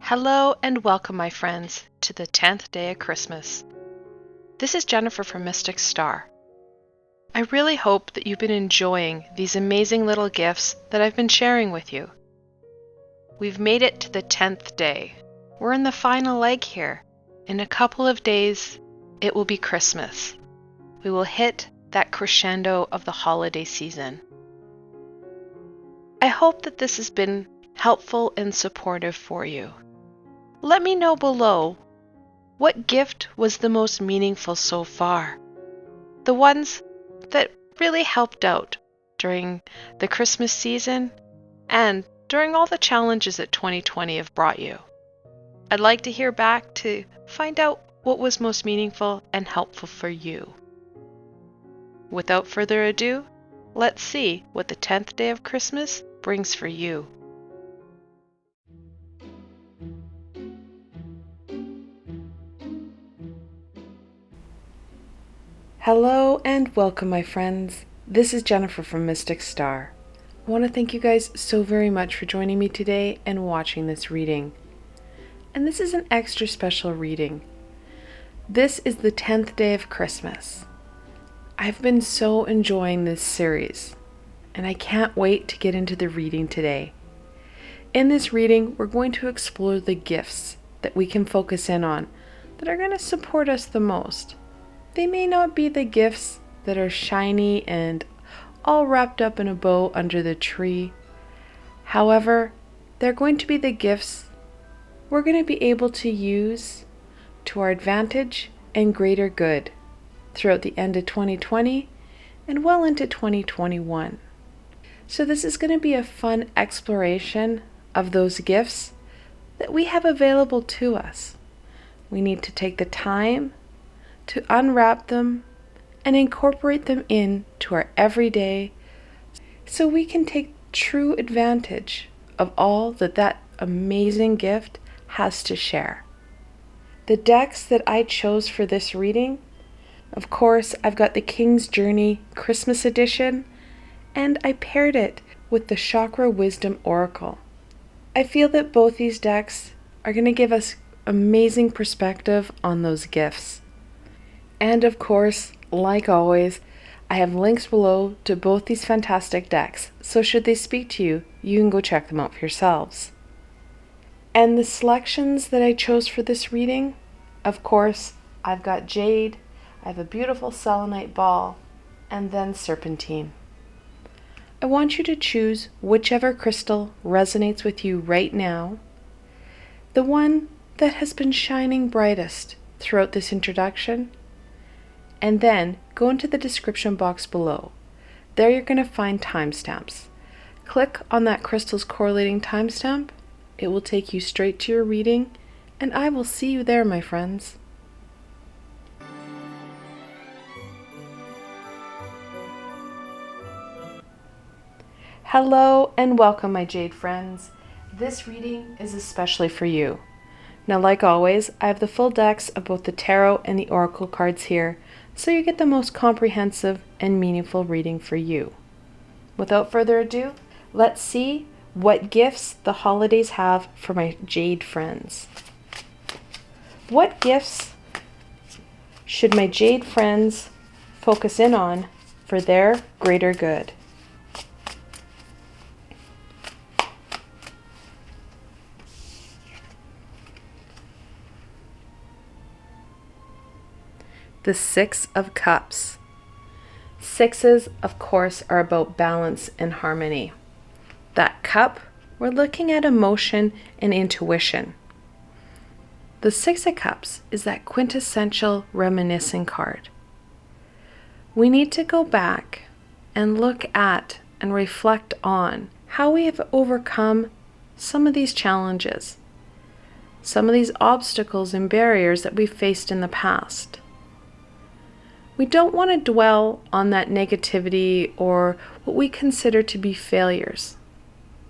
Hello and welcome, my friends, to the 10th day of Christmas. This is Jennifer from Mystic Star. I really hope that you've been enjoying these amazing little gifts that I've been sharing with you. We've made it to the 10th day. We're in the final leg here. In a couple of days, it will be Christmas. We will hit that crescendo of the holiday season. I hope that this has been helpful and supportive for you. Let me know below, what gift was the most meaningful so far? The ones that really helped out during the Christmas season and during all the challenges that 2020 have brought you. I'd like to hear back to find out what was most meaningful and helpful for you. Without further ado, let's see what the 10th day of Christmas brings for you. Hello and welcome, my friends. This is Jennifer from Mystic Star. I want to thank you guys so very much for joining me today and watching this reading. And this is an extra special reading. This is the 10th day of Christmas. I've been so enjoying this series, and I can't wait to get into the reading today. In this reading, we're going to explore the gifts that we can focus in on that are going to support us the most. They may not be the gifts that are shiny and all wrapped up in a bow under the tree. However, they're going to be the gifts we're going to be able to use to our advantage and greater good throughout the end of 2020 and well into 2021. So this is going to be a fun exploration of those gifts that we have available to us. We need to take the time to unwrap them and incorporate them into our everyday so we can take true advantage of all that amazing gift has to share. The decks that I chose for this reading, of course, I've got the King's Journey Christmas edition, and I paired it with the Chakra Wisdom Oracle. I feel that both these decks are going to give us amazing perspective on those gifts. And of course, like always, I have links below to both these fantastic decks, so should they speak to you, you can go check them out for yourselves. And the selections that I chose for this reading, of course, I've got Jade, I have a beautiful Selenite ball, and then Serpentine. I want you to choose whichever crystal resonates with you right now, the one that has been shining brightest throughout this introduction, and then go into the description box below. There you're going to find timestamps. Click on that crystal's correlating timestamp. It will take you straight to your reading, and I will see you there, my friends. Hello and welcome, my Jade friends. This reading is especially for you. Now, like always, I have the full decks of both the tarot and the oracle cards here, so you get the most comprehensive and meaningful reading for you. Without further ado, let's see what gifts the holidays have for my Jade friends. What gifts should my Jade friends focus in on for their greater good? The Six of Cups. Sixes, of course, are about balance and harmony. That cup, we're looking at emotion and intuition. The Six of Cups is that quintessential reminiscing card. We need to go back and look at and reflect on how we have overcome some of these challenges, some of these obstacles and barriers that we've faced in the past. We don't want to dwell on that negativity or what we consider to be failures.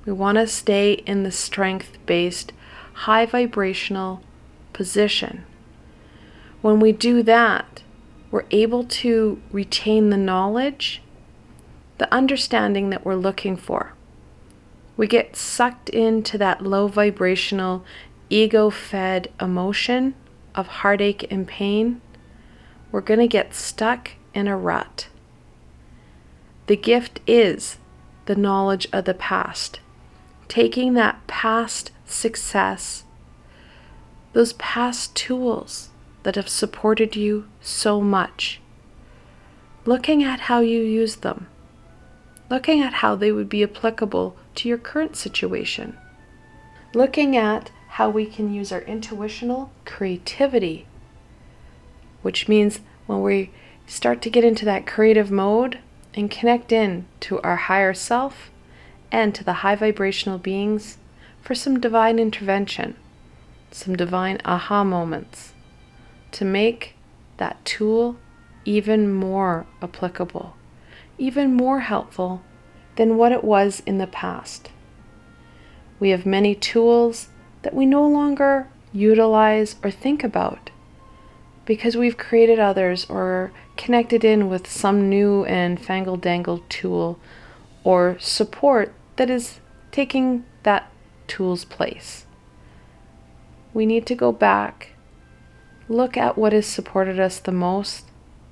We want to stay in the strength-based, high vibrational position. When we do that, we're able to retain the knowledge, the understanding that we're looking for. We get sucked into that low vibrational ego-fed emotion of heartache and pain, we're going to get stuck in a rut. The gift is the knowledge of the past. Taking that past success, those past tools that have supported you so much, looking at how you use them, looking at how they would be applicable to your current situation, looking at how we can use our intuitional creativity, which means when we start to get into that creative mode and connect in to our higher self and to the high vibrational beings for some divine intervention, some divine aha moments to make that tool even more applicable, even more helpful than what it was in the past. We have many tools that we no longer utilize or think about because we've created others or connected in with some new and fangle-dangled tool or support that is taking that tool's place. We need to go back, look at what has supported us the most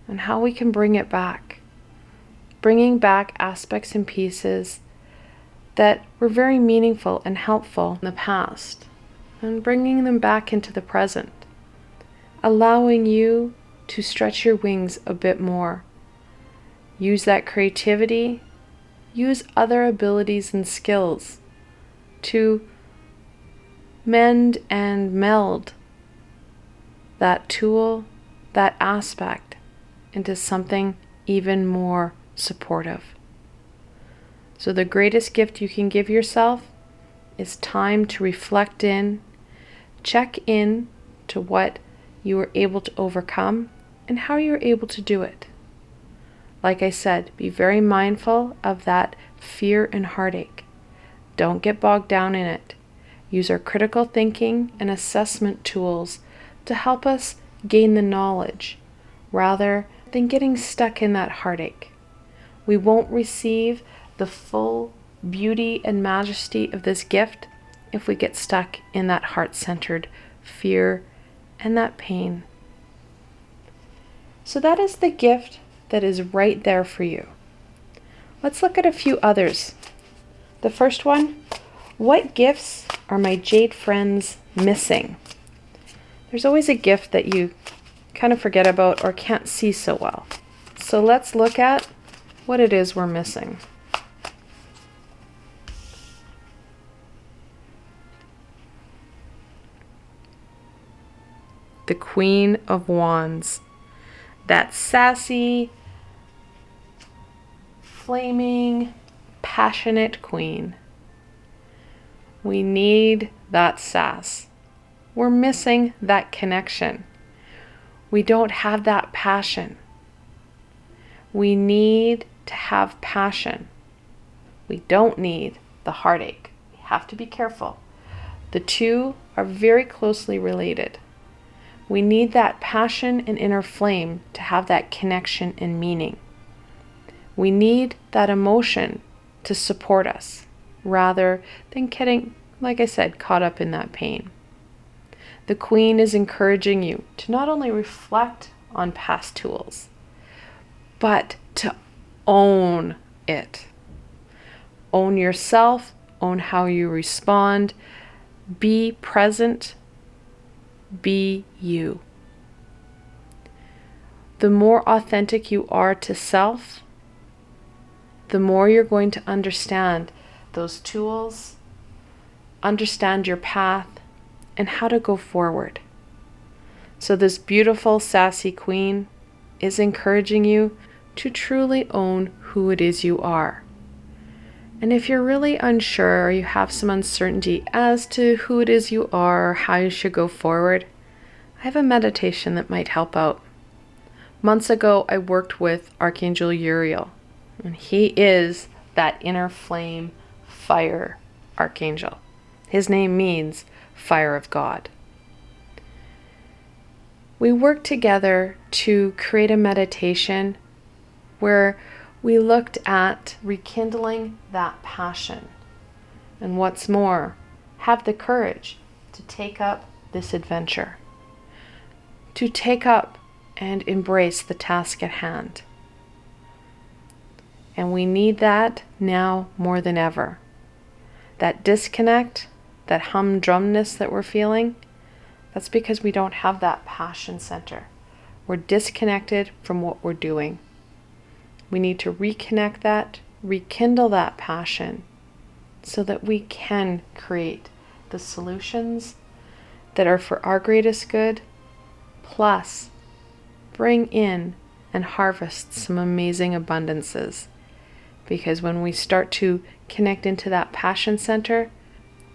and how we can bring it back. Bringing back aspects and pieces that were very meaningful and helpful in the past and bringing them back into the present, allowing you to stretch your wings a bit more. Use that creativity, use other abilities and skills to mend and meld that tool, that aspect, into something even more supportive. So the greatest gift you can give yourself is time to reflect in, check in to what you were able to overcome and how you were able to do it. Like I said, be very mindful of that fear and heartache. Don't get bogged down in it. Use our critical thinking and assessment tools to help us gain the knowledge rather than getting stuck in that heartache. We won't receive the full beauty and majesty of this gift if we get stuck in that heart-centered fear and that pain. So that is the gift that is right there for you. Let's look at a few others. The first one, what gifts are my Jade friends missing? There's always a gift that you kind of forget about or can't see so well. So let's look at what it is we're missing. The Queen of Wands. That sassy, flaming, passionate queen. We need that sass. We're missing that connection. We don't have that passion. We need to have passion. We don't need the heartache. We have to be careful. The two are very closely related. We need that passion and inner flame to have that connection and meaning. We need that emotion to support us rather than getting, like I said, caught up in that pain. The Queen is encouraging you to not only reflect on past tools, but to own it. Own yourself, own how you respond, be present, be you. The more authentic you are to self, the more you're going to understand those tools, understand your path, and how to go forward. So this beautiful, sassy queen is encouraging you to truly own who it is you are. And if you're really unsure or you have some uncertainty as to who it is you are or how you should go forward, I have a meditation that might help out. Months ago, I worked with Archangel Uriel, and he is that inner flame fire archangel. His name means fire of God. We worked together to create a meditation where we looked at rekindling that passion. And what's more, have the courage to take up this adventure, to take up and embrace the task at hand. And we need that now more than ever. That disconnect, that humdrumness that we're feeling, that's because we don't have that passion center. We're disconnected from what we're doing. We need to reconnect that, rekindle that passion so that we can create the solutions that are for our greatest good, plus bring in and harvest some amazing abundances. Because when we start to connect into that passion center,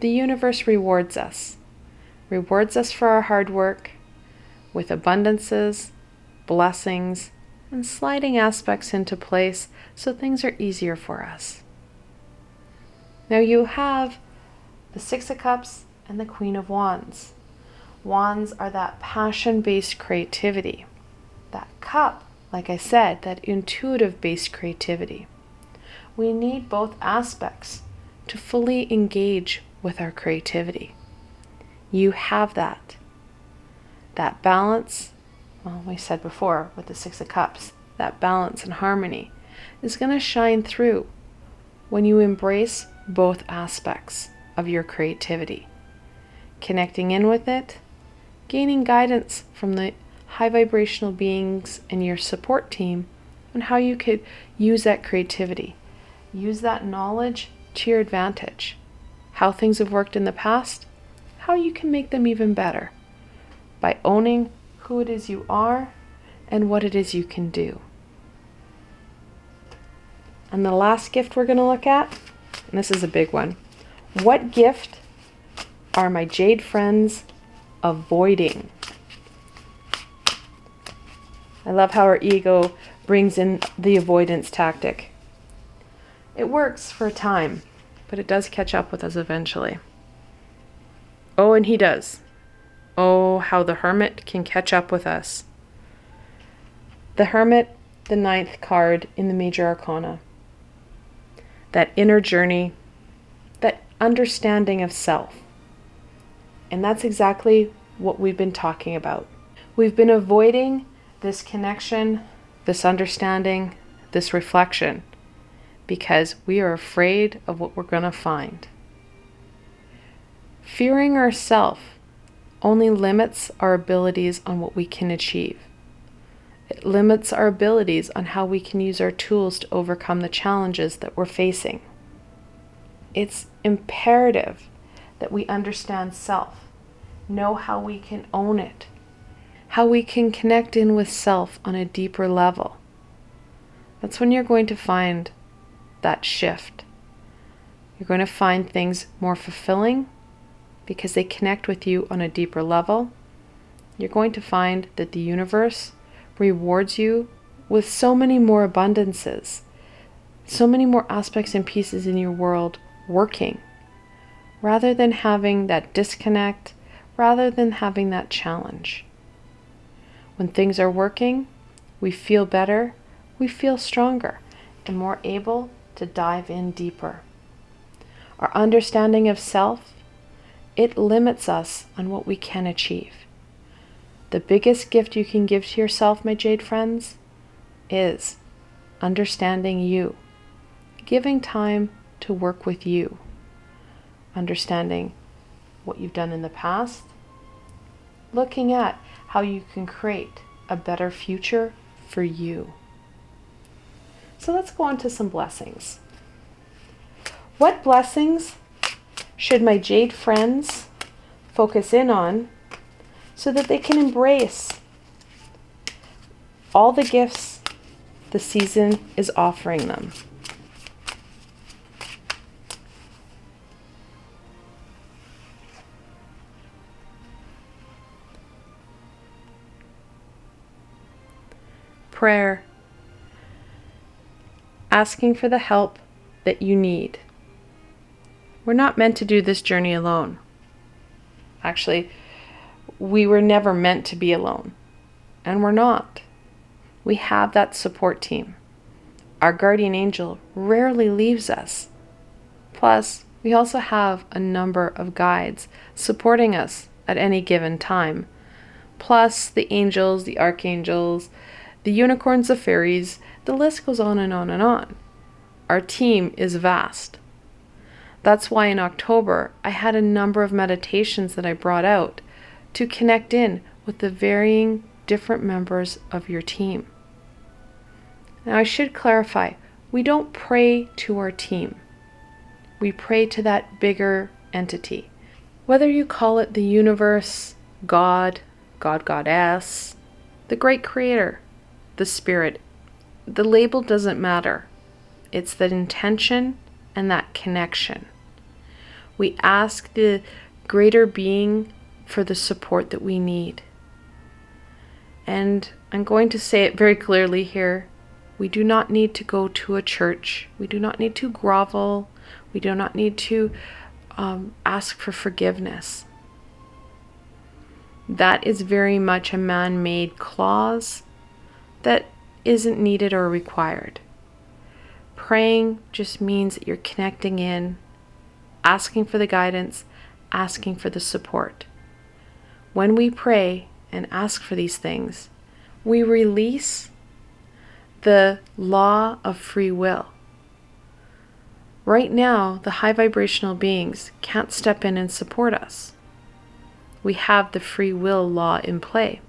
the universe rewards us for our hard work with abundances, blessings, and sliding aspects into place so things are easier for us. Now you have the Six of Cups and the Queen of Wands. Wands are that passion-based creativity. That cup, like I said, that intuitive-based creativity. We need both aspects to fully engage with our creativity. You have that. That balance, well, we said before with the Six of Cups, that balance and harmony is going to shine through when you embrace both aspects of your creativity. Connecting in with it, gaining guidance from the high vibrational beings and your support team on how you could use that creativity. Use that knowledge to your advantage. How things have worked in the past, how you can make them even better by owning who it is you are and what it is you can do. And the last gift we're going to look at, and this is a big one. What gift are my Jade friends avoiding? I love how our ego brings in the avoidance tactic. It works for a time, but it does catch up with us eventually. Oh, and he does. Oh, how the Hermit can catch up with us. The Hermit, the 9th card in the Major Arcana. That inner journey, that understanding of self. And that's exactly what we've been talking about. We've been avoiding this connection, this understanding, this reflection, because we are afraid of what we're going to find. Fearing ourselves only limits our abilities on what we can achieve. It limits our abilities on how we can use our tools to overcome the challenges that we're facing. It's imperative that we understand self, know how we can own it, how we can connect in with self on a deeper level. That's when you're going to find that shift. You're going to find things more fulfilling because they connect with you on a deeper level. You're going to find that the universe rewards you with so many more abundances, so many more aspects and pieces in your world working, rather than having that disconnect, rather than having that challenge. When things are working, we feel better, we feel stronger, and more able to dive in deeper. Our understanding of self, it limits us on what we can achieve. The biggest gift you can give to yourself, my Jade friends, is understanding you, giving time to work with you, understanding what you've done in the past, looking at how you can create a better future for you. So let's go on to some blessings. What blessings should my Jade friends focus in on so that they can embrace all the gifts the season is offering them? Prayer. Asking for the help that you need. We're not meant to do this journey alone. Actually, we were never meant to be alone. And we're not. We have that support team. Our guardian angel rarely leaves us. Plus, We also have a number of guides supporting us at any given time, plus the angels, the archangels, the unicorns, the fairies. The list goes on and on and on. Our team is vast. That's why in October, I had a number of meditations that I brought out to connect in with the varying different members of your team. Now, I should clarify, we don't pray to our team. We pray to that bigger entity. Whether you call it the universe, God, Goddess, the great creator, the spirit, the label doesn't matter. It's that intention and that connection. We ask the greater being for the support that we need. And I'm going to say it very clearly here. We do not need to go to a church. We do not need to grovel. We do not need to ask for forgiveness. That is very much a man-made clause that isn't needed or required. Praying just means that you're connecting in, asking for the guidance, asking for the support. When we pray and ask for these things, we release the law of free will. Right now, the high vibrational beings can't step in and support us. We have the free will law in play.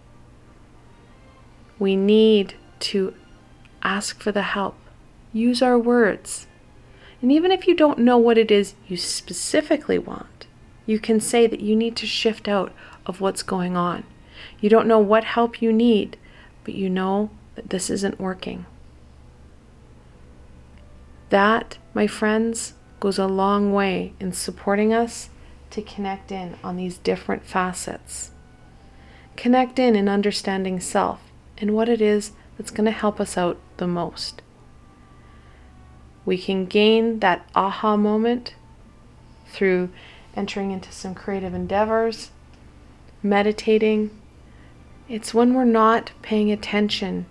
We need to ask for the help. Use our words. And even if you don't know what it is you specifically want, you can say that you need to shift out of what's going on. You don't know what help you need, but you know that this isn't working. That, my friends, goes a long way in supporting us to connect in on these different facets. Connect in understanding self and what it is that's going to help us out the most. We can gain that aha moment through entering into some creative endeavors, meditating. It's when we're not paying attention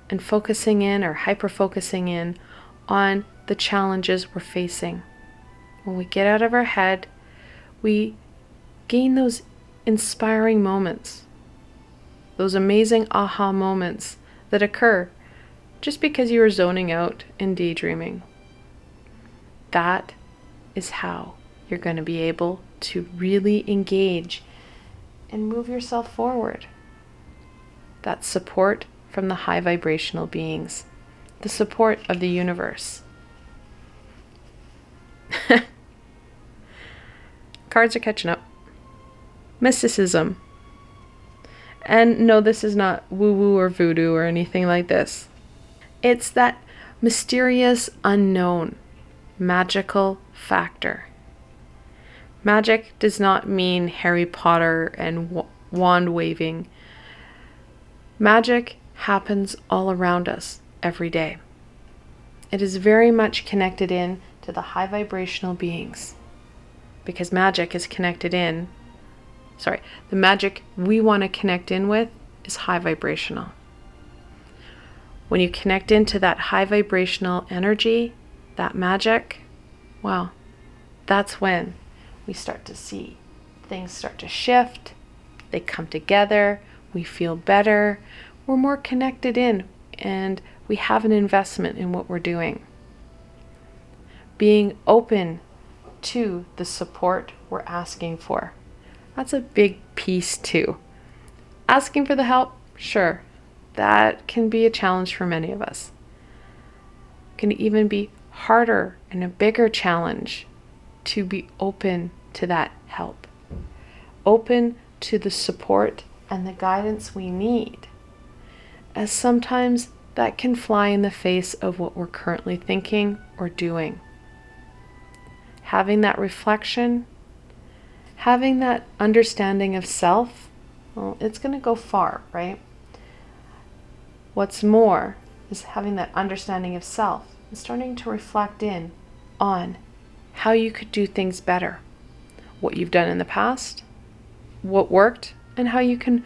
and focusing in or hyper-focusing in on the challenges we're facing. When we get out of our head, we gain those inspiring moments, those amazing aha moments that occur just because you are zoning out and daydreaming. That is how you're going to be able to really engage and move yourself forward. That support from the high vibrational beings, the support of the universe. Cards are catching up. Mysticism. And no, this is not woo-woo or voodoo or anything like this. It's that mysterious, unknown, magical factor. Magic does not mean Harry Potter and wand waving. Magic happens all around us every day. It is very much connected in to the high vibrational beings, because magic is connected in, the magic we want to connect in with is high vibrational. When you connect into that high vibrational energy, that magic, wow, that's when we start to see things start to shift, they come together, we feel better, we're more connected in, and we have an investment in what we're doing. Being open to the support we're asking for. That's a big piece too. Asking for the help, sure, that can be a challenge for many of us. It can even be harder and a bigger challenge to be open to that help. Open to the support and the guidance we need, as sometimes that can fly in the face of what we're currently thinking or doing. Having that reflection, having that understanding of self, well, it's going to go far, right? What's more is having that understanding of self and starting to reflect in on how you could do things better, what you've done in the past, what worked, and how you can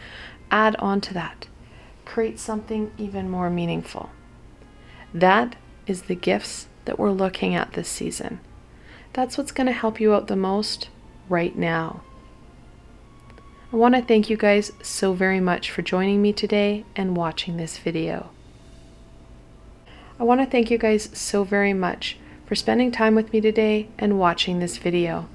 add on to that. Create something even more meaningful. That is the gifts that we're looking at this season. That's what's going to help you out the most right now. I want to thank you guys so very much for joining me today and watching this video. I want to thank you guys so very much for spending time with me today and watching this video.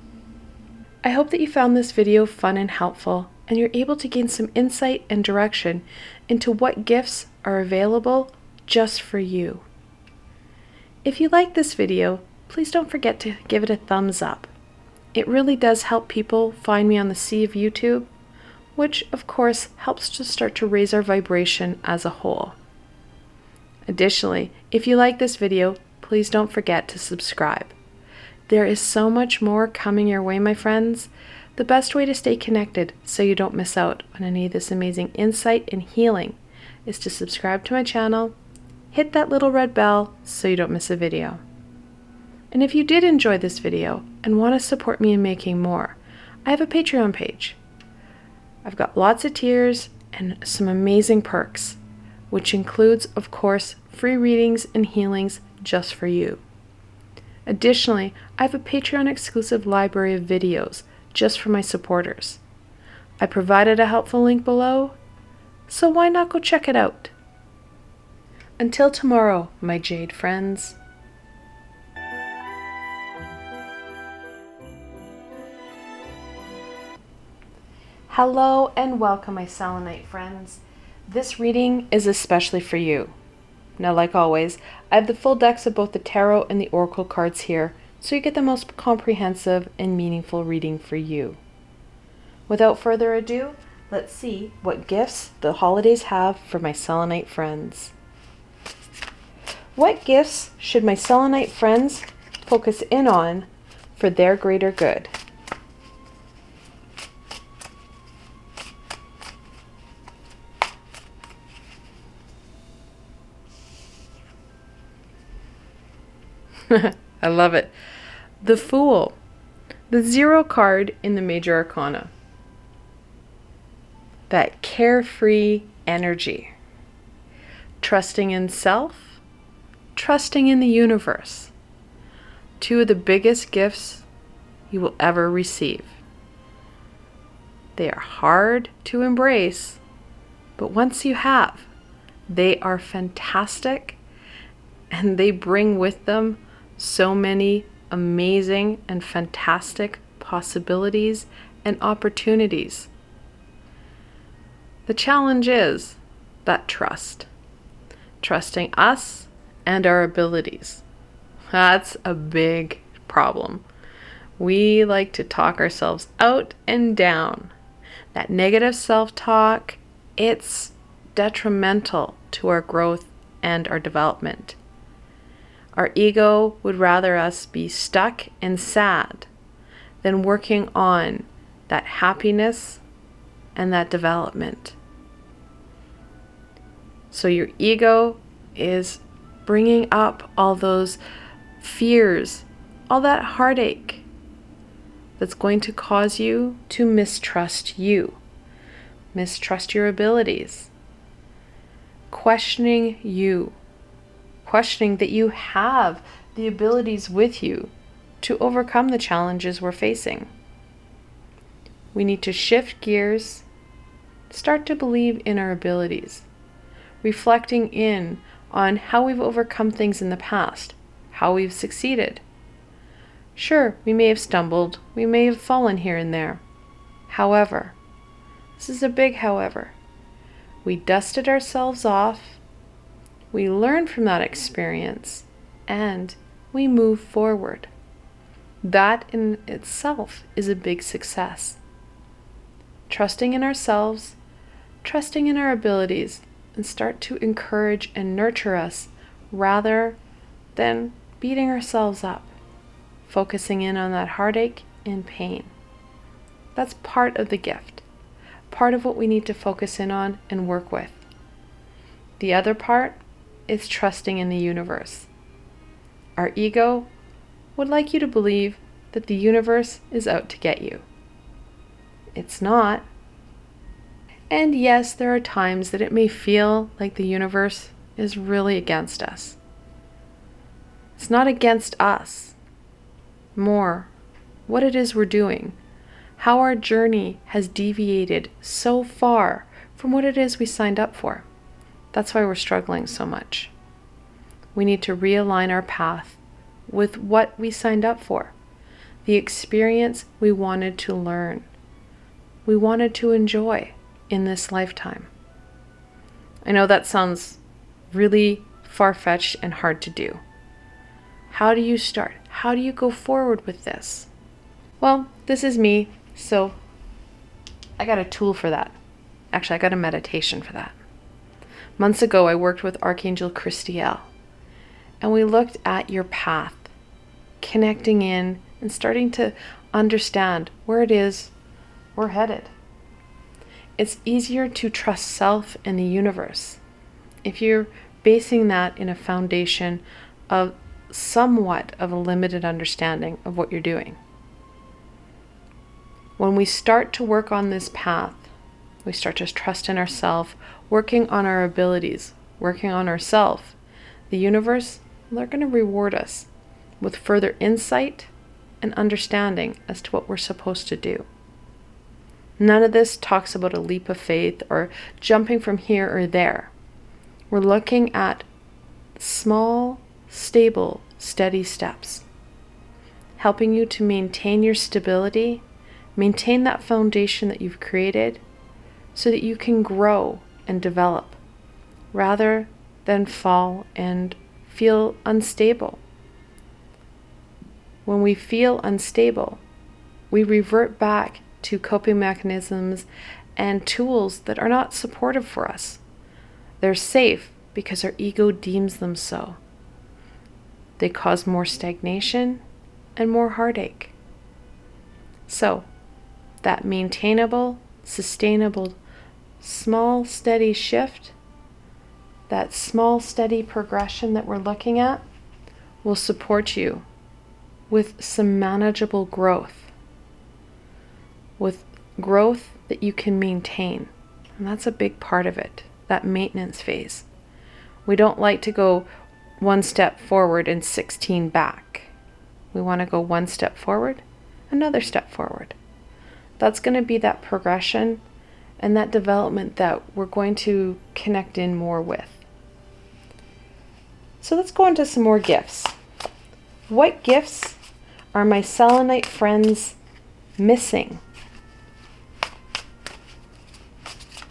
I hope that you found this video fun and helpful, and you're able to gain some insight and direction into what gifts are available just for you. If you like this video, please don't forget to give it a thumbs up. It really does help people find me on the sea of YouTube, which of course helps to start to raise our vibration as a whole. Additionally, if you like this video, please don't forget to subscribe. There is so much more coming your way, my friends. The best way to stay connected so you don't miss out on any of this amazing insight and healing is to subscribe to my channel, hit that little red bell so you don't miss a video. And if you did enjoy this video and want to support me in making more, I have a Patreon page. I've got lots of tiers and some amazing perks, which includes, of course, free readings and healings just for you. Additionally, I have a Patreon exclusive library of videos just for my supporters. I provided a helpful link below, so why not go check it out? Until tomorrow, my Jade friends. Hello and welcome, my Selenite friends. This reading is especially for you. Now, like always, I have the full decks of both the tarot and the oracle cards here, so you get the most comprehensive and meaningful reading for you. Without further ado, let's see what gifts the holidays have for my Selenite friends. What gifts should my Selenite friends focus in on for their greater good? I love it. The Fool, the 0 card in the Major Arcana. That carefree energy. Trusting in self, trusting in the universe. 2 of the biggest gifts you will ever receive. They are hard to embrace, but once you have, they are fantastic, and they bring with them so many amazing and fantastic possibilities and opportunities. The challenge is that trust. Trusting us and our abilities. That's a big problem. We like to talk ourselves out and down. That negative self-talk, it's detrimental to our growth and our development. Our ego would rather us be stuck and sad than working on that happiness and that development. So your ego is bringing up all those fears, all that heartache that's going to cause you to mistrust you, mistrust your abilities, questioning you. Questioning that you have the abilities with you to overcome the challenges we're facing. We need to shift gears, start to believe in our abilities, reflecting in on how we've overcome things in the past, how we've succeeded. Sure, we may have stumbled, we may have fallen here and there. However, this is a big however, we dusted ourselves off. We learn from that experience and we move forward. That in itself is a big success. Trusting in ourselves, trusting in our abilities, and start to encourage and nurture us rather than beating ourselves up, focusing in on that heartache and pain. That's part of the gift, part of what we need to focus in on and work with. The other part is trusting in the universe. Our ego would like you to believe that the universe is out to get you. It's not. And yes, there are times that it may feel like the universe is really against us. It's not against us. more what it is we're doing, how our journey has deviated so far from what it is we signed up for. That's why we're struggling so much. We need to realign our path with what we signed up for, the experience we wanted to learn, we wanted to enjoy in this lifetime. I know that sounds really far-fetched and hard to do. How do you start? How do you go forward with this? Well, this is me, so I got a tool for that. Actually, I got a meditation for that. Months ago, I worked with Archangel Christiel, and we looked at your path, connecting in and starting to understand where it is we're headed. It's easier to trust self and the universe if you're basing that in a foundation of somewhat of a limited understanding of what you're doing. When we start to work on this path, we start to trust in ourselves, working on our abilities, working on ourselves. The universe, they're going to reward us with further insight and understanding as to what we're supposed to do. None of this talks about a leap of faith or jumping from here or there. We're looking at small, stable, steady steps, helping you to maintain your stability, maintain that foundation that you've created so that you can grow and develop rather than fall and feel unstable. When we feel unstable, we revert back to coping mechanisms and tools that are not supportive for us. They're safe because our ego deems them so. They cause more stagnation and more heartache. So, that maintainable, sustainable, small, steady shift, that small, steady progression that we're looking at will support you with some manageable growth, with growth that you can maintain. And that's a big part of it, that maintenance phase. We don't like to go one step forward and 16 back. We want to go one step forward, another step forward. That's going to be that progression and that development that we're going to connect in more with. So let's go into some more gifts. What gifts are my Selenite friends missing?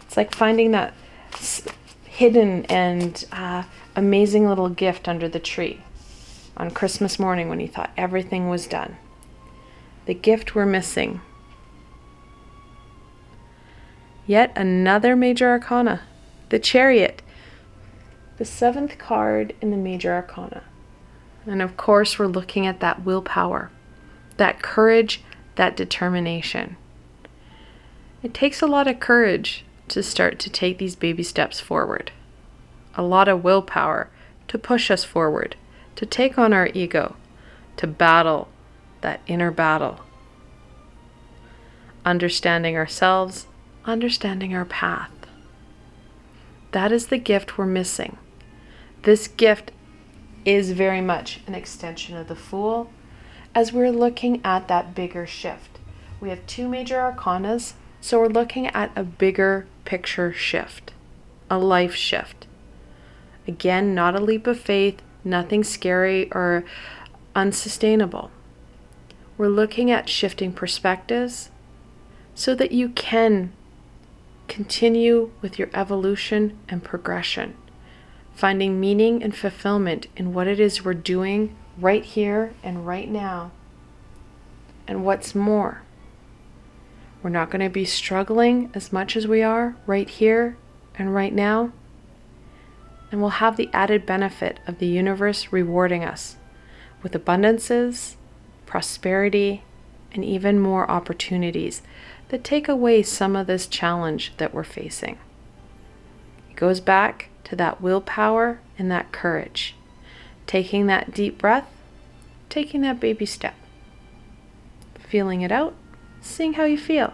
It's like finding that hidden and amazing little gift under the tree on Christmas morning when you thought everything was done. The gift we're missing. Yet another major arcana, the Chariot, the 7th card in the major arcana. And of course, we're looking at that willpower, that courage, that determination. It takes a lot of courage to start to take these baby steps forward. A lot of willpower to push us forward, to take on our ego, to battle that inner battle. Understanding ourselves, understanding our path. That is the gift we're missing. This gift is very much an extension of the Fool as we're looking at that bigger shift. We have 2 major arcanas, so we're looking at a bigger picture shift, a life shift. Again, not a leap of faith, nothing scary or unsustainable. We're looking at shifting perspectives so that you can continue with your evolution and progression, finding meaning and fulfillment in what it is we're doing right here and right now. And what's more, we're not going to be struggling as much as we are right here and right now. And we'll have the added benefit of the universe rewarding us with abundances, prosperity, and even more opportunities that take away some of this challenge that we're facing. It goes back to that willpower and that courage. Taking that deep breath, taking that baby step. Feeling it out, seeing how you feel.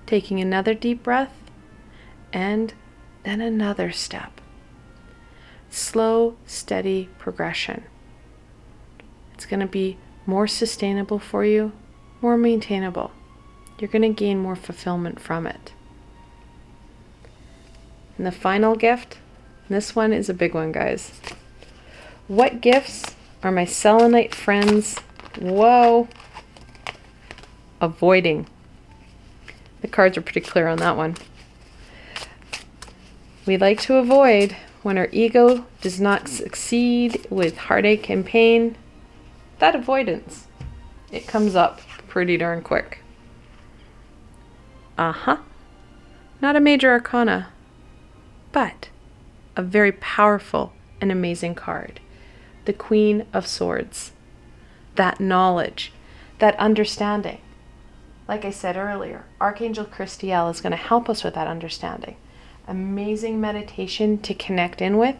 Taking another deep breath, and then another step. Slow, steady progression. It's going to be more sustainable for you, more maintainable. You're going to gain more fulfillment from it. And the final gift, this one is a big one, guys. What gifts are my selenite friends, avoiding? The cards are pretty clear on that one. We like to avoid when our ego does not succeed with heartache and pain. That avoidance, it comes up pretty darn quick. Not a major arcana, but a very powerful and amazing card. The Queen of Swords. That knowledge, that understanding. Like I said earlier, Archangel Christiel is going to help us with that understanding. Amazing meditation to connect in with.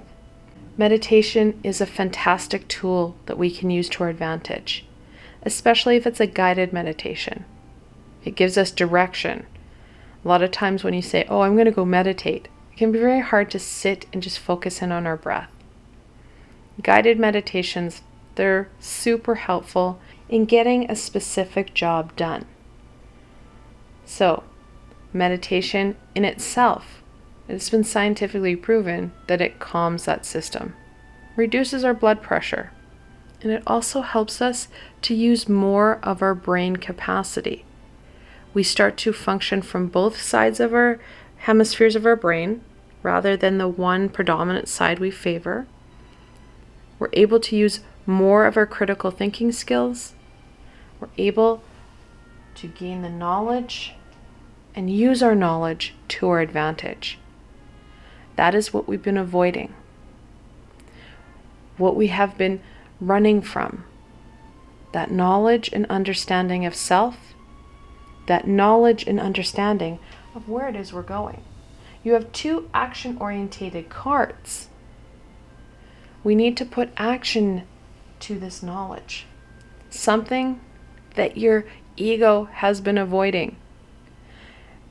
Meditation is a fantastic tool that we can use to our advantage, especially if it's a guided meditation. It gives us direction. A lot of times when you say, oh, I'm going to go meditate, it can be very hard to sit and just focus in on our breath. Guided meditations, they're super helpful in getting a specific job done. So, meditation in itself, it's been scientifically proven that it calms that system, reduces our blood pressure, and it also helps us to use more of our brain capacity. We start to function from both sides of our hemispheres of our brain, rather than the one predominant side we favor. We're able to use more of our critical thinking skills. We're able to gain the knowledge and use our knowledge to our advantage. That is what we've been avoiding. What we have been running from. That knowledge and understanding of self. That knowledge and understanding of where it is we're going. You have two action-orientated cards. We need to put action to this knowledge. Something that your ego has been avoiding.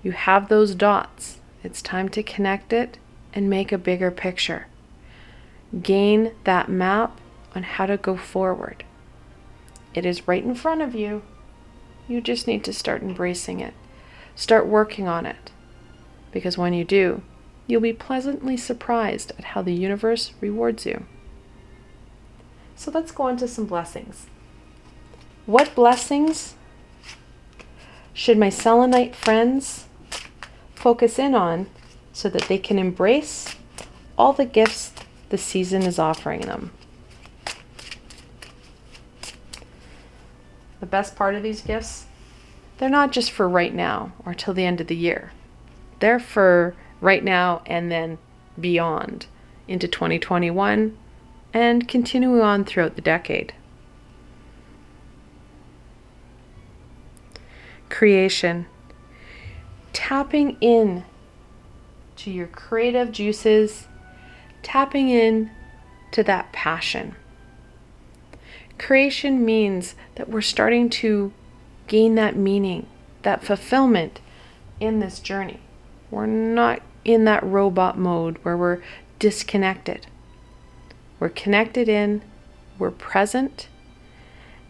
You have those dots. It's time to connect it and make a bigger picture. Gain that map on how to go forward. It is right in front of you. You just need to start embracing it. Start working on it. Because when you do, you'll be pleasantly surprised at how the universe rewards you. So let's go on to some blessings. What blessings should my selenite friends focus in on so that they can embrace all the gifts the season is offering them? The best part of these gifts, they're not just for right now or till the end of the year. They're for right now and then beyond into 2021 and continuing on throughout the decade. Creation. Tapping in to your creative juices, tapping in to that passion. Creation means that we're starting to gain that meaning, that fulfillment in this journey. We're not in that robot mode where we're disconnected. We're connected in, we're present,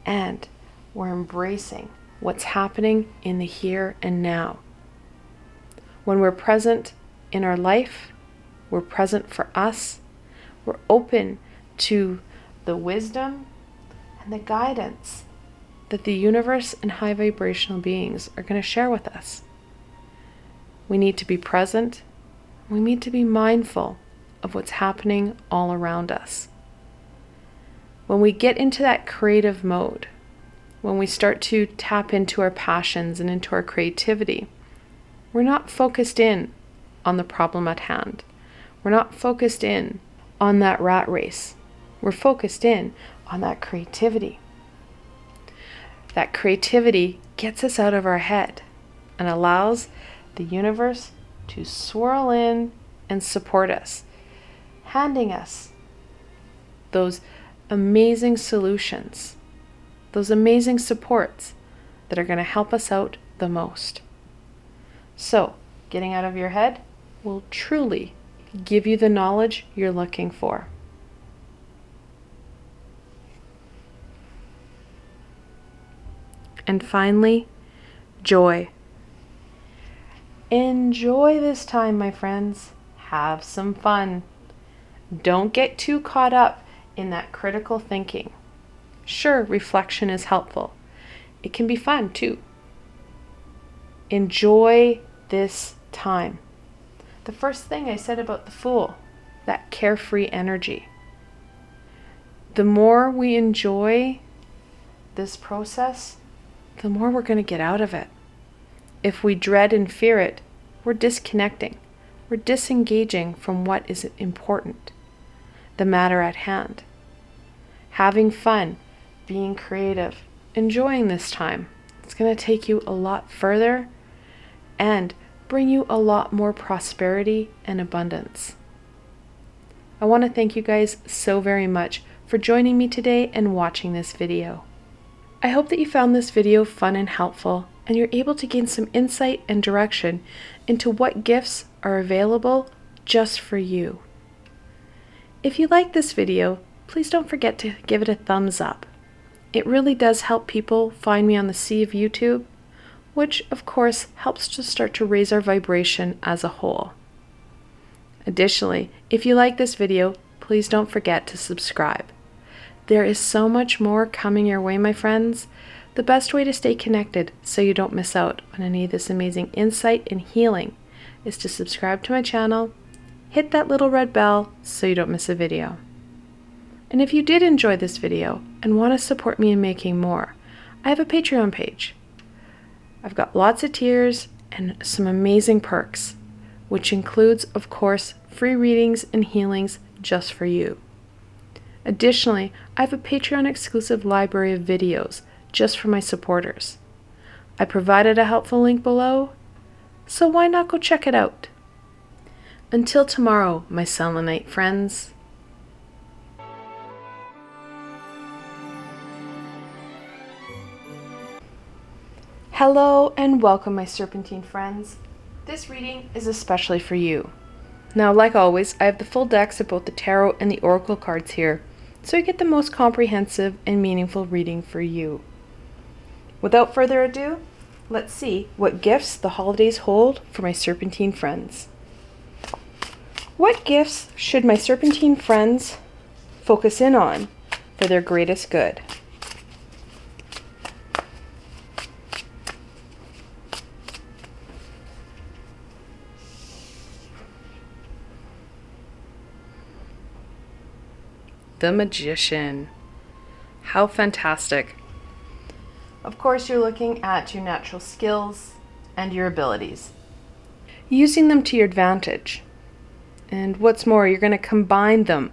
and we're embracing what's happening in the here and now. When we're present in our life, we're present for us, we're open to the wisdom and the guidance that the universe and high vibrational beings are going to share with us. We need to be present. We need to be mindful of what's happening all around us. When we get into that creative mode, when we start to tap into our passions and into our creativity, we're not focused in on the problem at hand. We're not focused in on that rat race. We're focused in on that creativity. That creativity gets us out of our head and allows the universe to swirl in and support us, handing us those amazing solutions, those amazing supports that are going to help us out the most. So, getting out of your head will truly give you the knowledge you're looking for. And finally, joy. Enjoy this time, my friends. Have some fun. Don't get too caught up in that critical thinking. Sure, reflection is helpful. It can be fun too. Enjoy this time. The first thing I said about the Fool, that carefree energy. The more we enjoy this process, the more we're going to get out of it. If we dread and fear it, we're disconnecting. We're disengaging from what is important, the matter at hand. Having fun, being creative, enjoying this time. It's going to take you a lot further and bring you a lot more prosperity and abundance. I want to thank you guys so very much for joining me today and watching this video. I hope that you found this video fun and helpful, and you're able to gain some insight and direction into what gifts are available just for you. If you like this video, please don't forget to give it a thumbs up. It really does help people find me on the sea of YouTube, which of course helps to start to raise our vibration as a whole. Additionally, if you like this video, please don't forget to subscribe. There is so much more coming your way, my friends. The best way to stay connected so you don't miss out on any of this amazing insight and healing is to subscribe to my channel, hit that little red bell so you don't miss a video. And if you did enjoy this video and want to support me in making more, I have a Patreon page. I've got lots of tiers and some amazing perks, which includes, of course, free readings and healings just for you. Additionally, I have a Patreon exclusive library of videos just for my supporters. I provided a helpful link below, so why not go check it out? Until tomorrow, my Selenite friends. Hello and welcome, my Serpentine friends. This reading is especially for you. Now, like always, I have the full decks of both the tarot and the oracle cards here, so you get the most comprehensive and meaningful reading for you. Without further ado, let's see what gifts the holidays hold for my Serpentine friends. What gifts should my Serpentine friends focus in on for their greatest good? The Magician. How fantastic. Of course, you're looking at your natural skills and your abilities, using them to your advantage. And what's more, you're going to combine them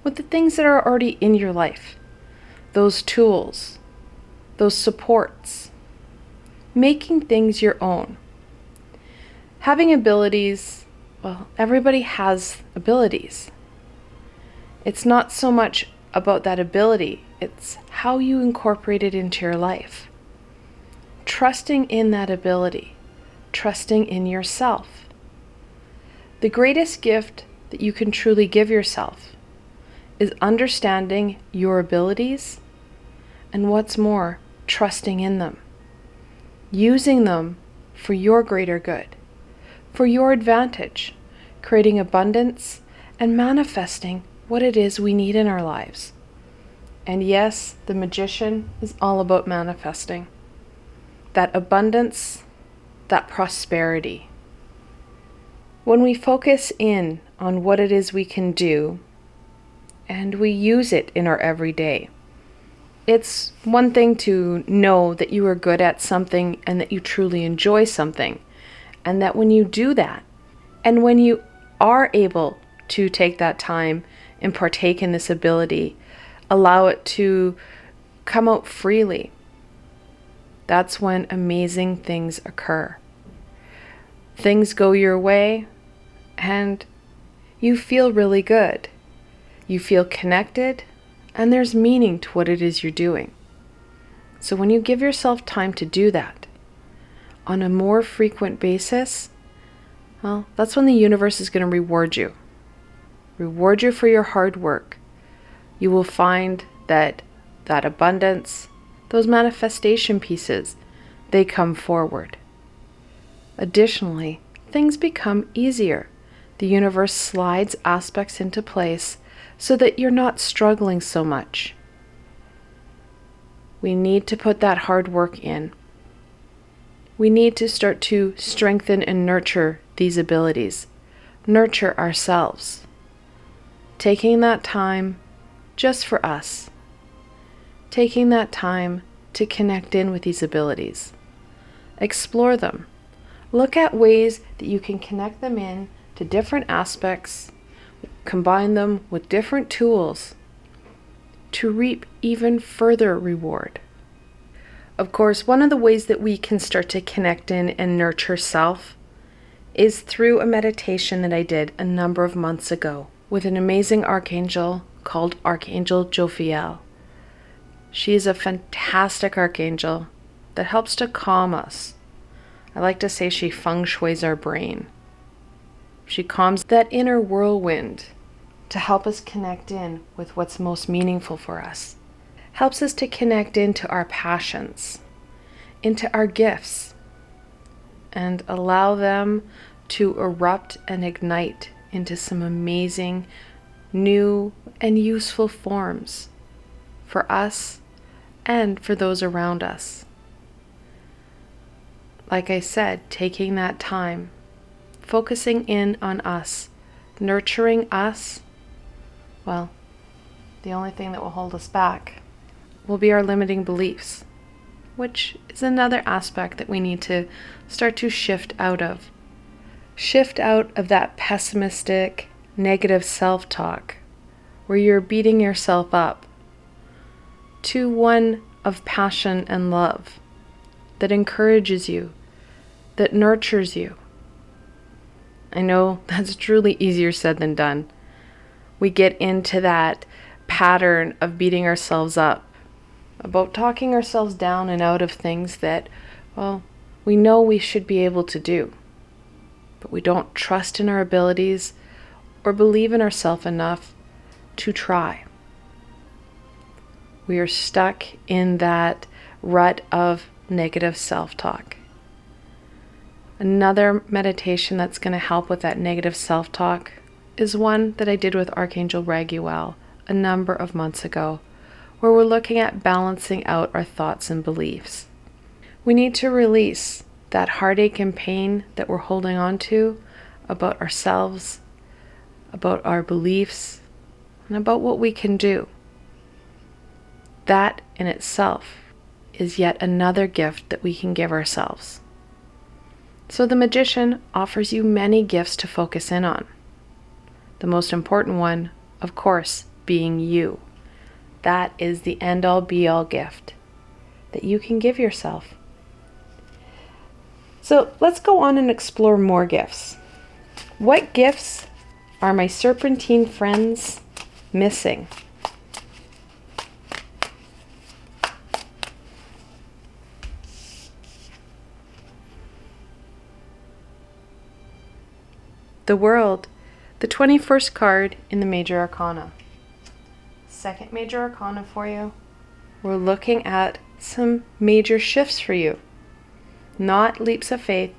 with the things that are already in your life. Those tools, those supports, making things your own. Having abilities, well, everybody has abilities. It's not so much about that ability, it's how you incorporate it into your life. Trusting in that ability, trusting in yourself. The greatest gift that you can truly give yourself is understanding your abilities, and what's more, trusting in them. Using them for your greater good, for your advantage, creating abundance and manifesting what it is we need in our lives. And yes, the Magician is all about manifesting that abundance, that prosperity. When we focus in on what it is we can do and we use it in our everyday, it's one thing to know that you are good at something and that you truly enjoy something, and that when you do that and when you are able to take that time and partake in this ability, allow it to come out freely, that's when amazing things occur. Things go your way and you feel really good. You feel connected and there's meaning to what it is you're doing. So when you give yourself time to do that on a more frequent basis, well, that's when the universe is going to reward you. Reward you for your hard work. You will find that abundance, those manifestation pieces, they come forward. Additionally, things become easier. The universe slides aspects into place so that you're not struggling so much. We need to put that hard work in. We need to start to strengthen and nurture these abilities, nurture ourselves, taking that time just for us, taking that time to connect in with these abilities. Explore them. Look at ways that you can connect them in to different aspects, combine them with different tools to reap even further reward. Of course, one of the ways that we can start to connect in and nurture self is through a meditation that I did a number of months ago with an amazing archangel called Archangel Jophiel. She is a fantastic archangel that helps to calm us. I like to say she feng shuis our brain. She calms that inner whirlwind to help us connect in with what's most meaningful for us. Helps us to connect into our passions, into our gifts, and allow them to erupt and ignite into some amazing, new, and useful forms for us and for those around us. Like I said, taking that time, focusing in on us, nurturing us, well, the only thing that will hold us back will be our limiting beliefs, which is another aspect that we need to start to shift out of. Shift out of that pessimistic, negative self-talk where you're beating yourself up to one of passion and love that encourages you, that nurtures you. I know that's truly easier said than done. We get into that pattern of beating ourselves up, about talking ourselves down and out of things that, well, we know we should be able to do, but we don't trust in our abilities or believe in ourselves enough to try. We are stuck in that rut of negative self-talk. Another meditation that's going to help with that negative self-talk is one that I did with Archangel Raguel a number of months ago, where we're looking at balancing out our thoughts and beliefs. We need to release that heartache and pain that we're holding on to about ourselves, about our beliefs, and about what we can do. That in itself is yet another gift that we can give ourselves. So the magician offers you many gifts to focus in on. The most important one, of course, being you. That is the end-all be-all gift that you can give yourself. So let's go on and explore more gifts. What gifts are my Serpentine friends missing? The World, the 21st card in the Major Arcana. Second Major Arcana for you. We're looking at some major shifts for you. Not leaps of faith,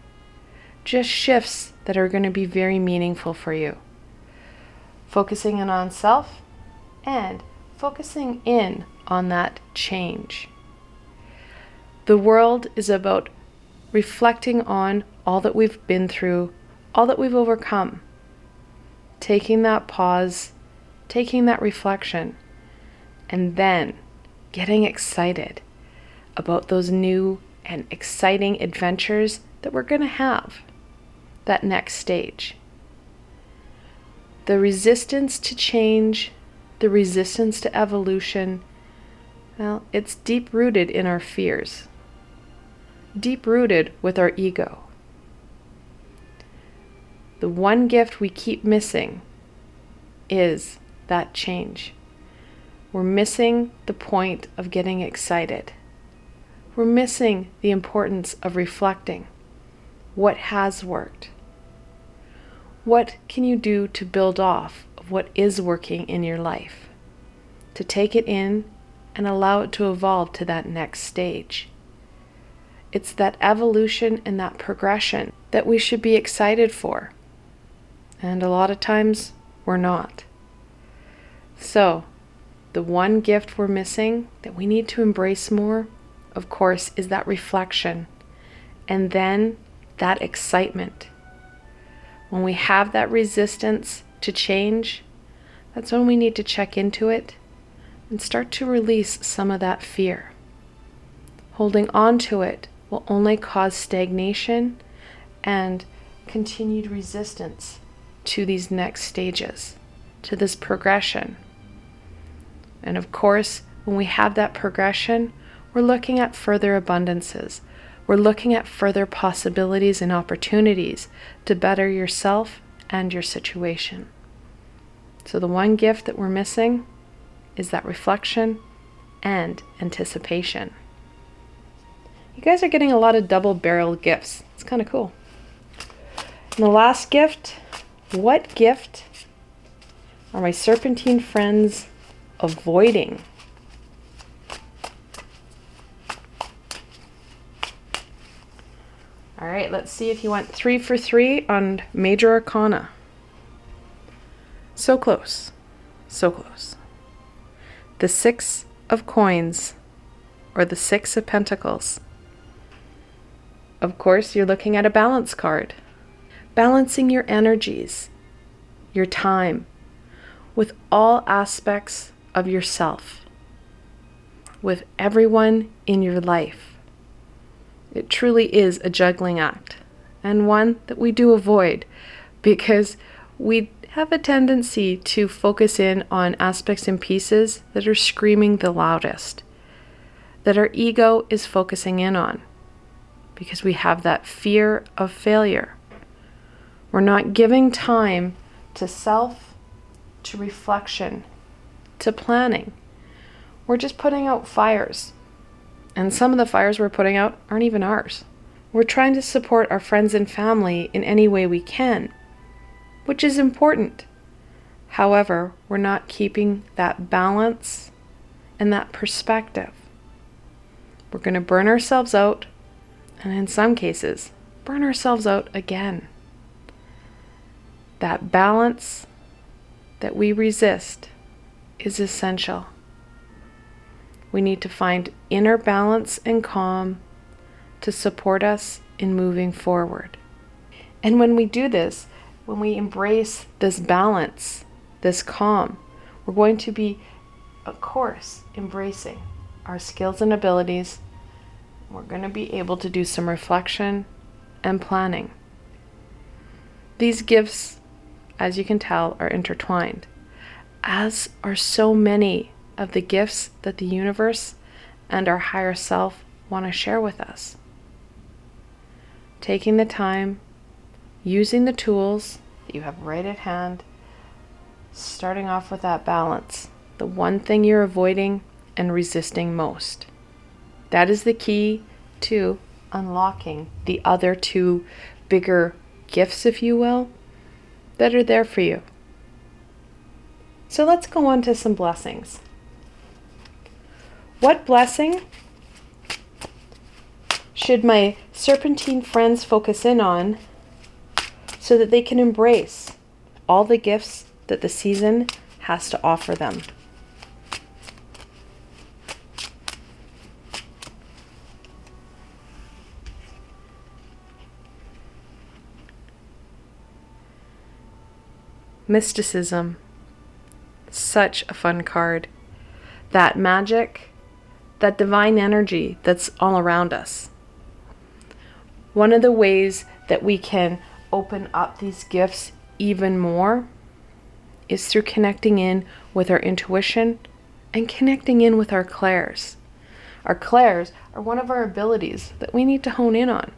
just shifts that are going to be very meaningful for you. Focusing in on self and focusing in on that change. The World is about reflecting on all that we've been through, all that we've overcome. Taking that pause, taking that reflection, and then getting excited about those new and exciting adventures that we're going to have, that next stage. The resistance to change, the resistance to evolution, well, it's deep-rooted in our fears, deep-rooted with our ego. The one gift we keep missing is that change. We're missing the point of getting excited. We're missing the importance of reflecting. What has worked? What can you do to build off of what is working in your life? To take it in and allow it to evolve to that next stage. It's that evolution and that progression that we should be excited for. And a lot of times we're not. So, the one gift we're missing that we need to embrace more, of course, is that reflection. And then that excitement. When we have that resistance to change, that's when we need to check into it and start to release some of that fear. Holding on to it will only cause stagnation and continued resistance to these next stages, to this progression. And of course, when we have that progression, we're looking at further abundances. We're looking at further possibilities and opportunities to better yourself and your situation. So the one gift that we're missing is that reflection and anticipation. You guys are getting a lot of double-barreled gifts. It's kind of cool. And the last gift, what gift are my Serpentine friends avoiding? All right, let's see if you went 3 for 3 on Major Arcana. So close, so close. The 6 of Coins, or the 6 of Pentacles. Of course, you're looking at a balance card. Balancing your energies, your time, with all aspects of yourself, with everyone in your life. It truly is a juggling act, and one that we do avoid because we have a tendency to focus in on aspects and pieces that are screaming the loudest, that our ego is focusing in on, because we have that fear of failure. We're not giving time to self, to reflection, to planning. We're just putting out fires. And some of the fires we're putting out aren't even ours. We're trying to support our friends and family in any way we can, which is important. However, we're not keeping that balance and that perspective. We're going to burn ourselves out, and in some cases, burn ourselves out again. That balance that we resist is essential. We need to find inner balance and calm to support us in moving forward. And when we do this, when we embrace this balance, this calm, we're going to be, of course, embracing our skills and abilities. We're going to be able to do some reflection and planning. These gifts, as you can tell, are intertwined, as are so many of the gifts that the universe and our higher self want to share with us. Taking the time, using the tools that you have right at hand, starting off with that balance, the one thing you're avoiding and resisting most. That is the key to unlocking the other 2 bigger gifts, if you will, that are there for you. So let's go on to some blessings. What blessing should my Serpentine friends focus in on so that they can embrace all the gifts that the season has to offer them? Mysticism. Such a fun card. That magic, that divine energy that's all around us. One of the ways that we can open up these gifts even more is through connecting in with our intuition and connecting in with our clairs. Our clairs are one of our abilities that we need to hone in on,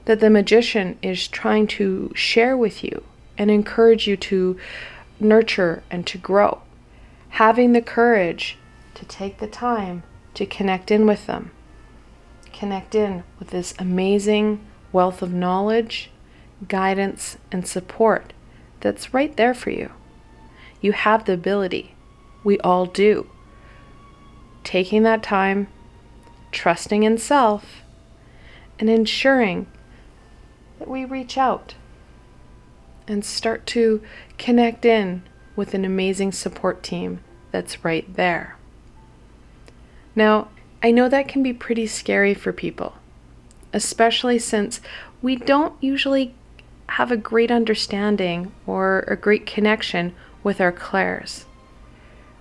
that the magician is trying to share with you and encourage you to nurture and to grow. Having the courage to take the time to connect in with them. Connect in with this amazing wealth of knowledge, guidance, and support that's right there for you. You have the ability, we all do, taking that time, trusting in self, and ensuring that we reach out and start to connect in with an amazing support team that's right there. Now, I know that can be pretty scary for people, especially since we don't usually have a great understanding or a great connection with our clairs,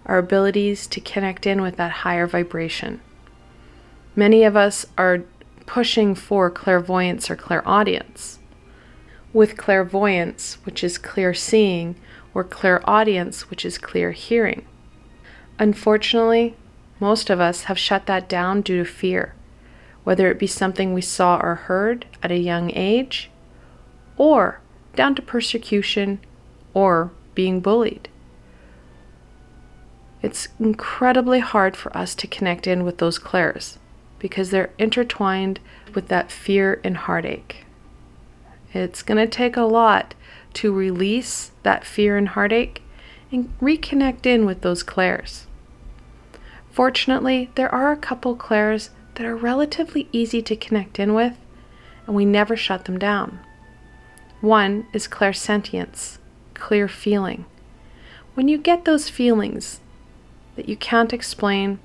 our abilities to connect in with that higher vibration. Many of us are pushing for clairvoyance or clairaudience, with clairvoyance, which is clear seeing, or clairaudience, which is clear hearing. Unfortunately, most of us have shut that down due to fear, whether it be something we saw or heard at a young age, or down to persecution or being bullied. It's incredibly hard for us to connect in with those clairs because they're intertwined with that fear and heartache. It's going to take a lot to release that fear and heartache and reconnect in with those clairs. Fortunately, there are a couple clairs that are relatively easy to connect in with, and we never shut them down. One is clairsentience, clear feeling. When you get those feelings that you can't explain,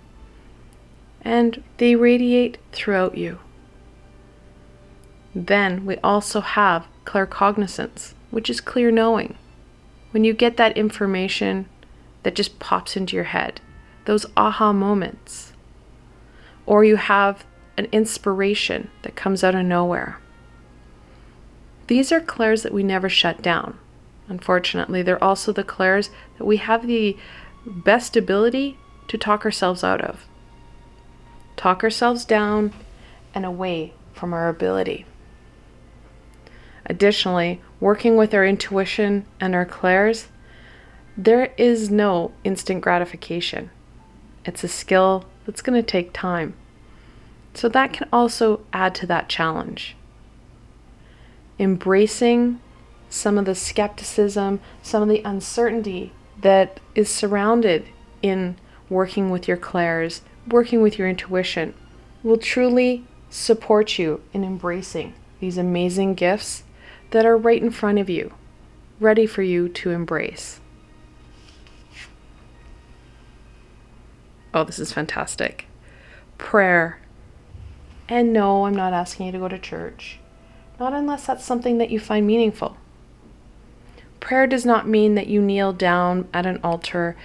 and they radiate throughout you. Then we also have claircognizance, which is clear knowing. When you get that information that just pops into your head, those aha moments. Or you have an inspiration that comes out of nowhere. These are clairs that we never shut down. Unfortunately, they're also the clairs that we have the best ability to talk ourselves out of. Talk ourselves down and away from our ability. Additionally, working with our intuition and our clairs, there is no instant gratification. It's a skill that's going to take time. So that can also add to that challenge. Embracing some of the skepticism, some of the uncertainty that is surrounded in working with your clairs, working with your intuition, will truly support you in embracing these amazing gifts that are right in front of you, ready for you to embrace. Oh, this is fantastic. Prayer. And no, I'm not asking you to go to church. Not unless that's something that you find meaningful. Prayer does not mean that you kneel down at an altar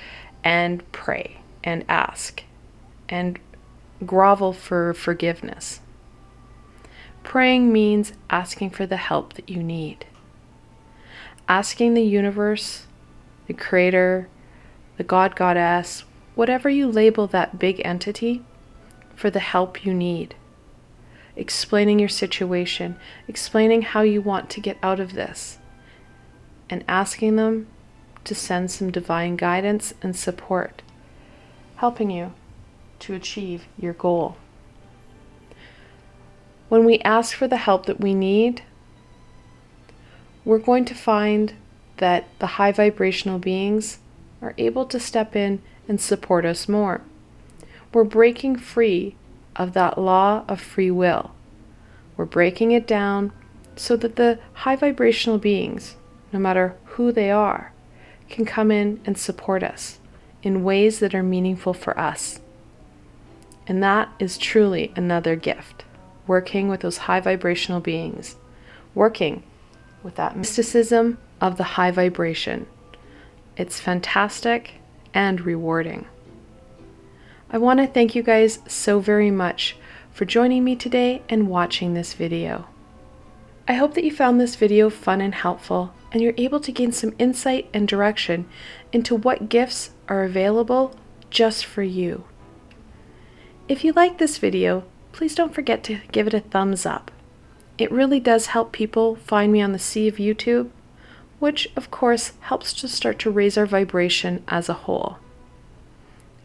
and pray and ask and grovel for forgiveness. Praying means asking for the help that you need. Asking the universe, the creator, the God, goddess, whatever you label that big entity, for the help you need. Explaining your situation, explaining how you want to get out of this, and asking them to send some divine guidance and support, helping you to achieve your goal. When we ask for the help that we need, we're going to find that the high vibrational beings are able to step in and support us more. We're breaking free of that law of free will. We're breaking it down so that the high vibrational beings, no matter who they are, can come in and support us in ways that are meaningful for us. And that is truly another gift, working with those high vibrational beings, working with that mysticism of the high vibration. It's fantastic and rewarding. I want to thank you guys so very much for joining me today and watching this video. I hope that you found this video fun and helpful, and you're able to gain some insight and direction into what gifts are available just for you. If you like this video, please don't forget to give it a thumbs up. It really does help people find me on the sea of YouTube, which of course helps to start to raise our vibration as a whole.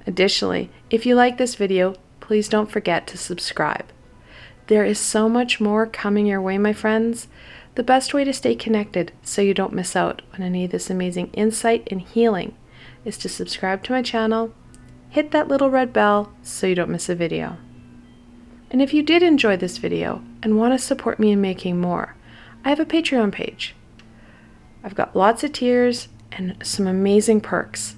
Additionally, if you like this video, please don't forget to subscribe. There is so much more coming your way, my friends. The best way to stay connected so you don't miss out on any of this amazing insight and healing is to subscribe to my channel hit that little red bell so you don't miss a video. And if you did enjoy this video and want to support me in making more, I have a Patreon page. I've got lots of tiers and some amazing perks,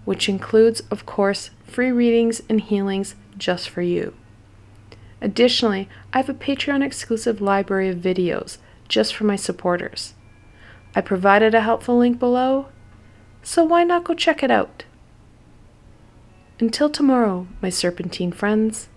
which includes, of course, free readings and healings just for you. Additionally, I have a Patreon exclusive library of videos just for my supporters. I provided a helpful link below, so why not go check it out? Until tomorrow, my Serpentine friends.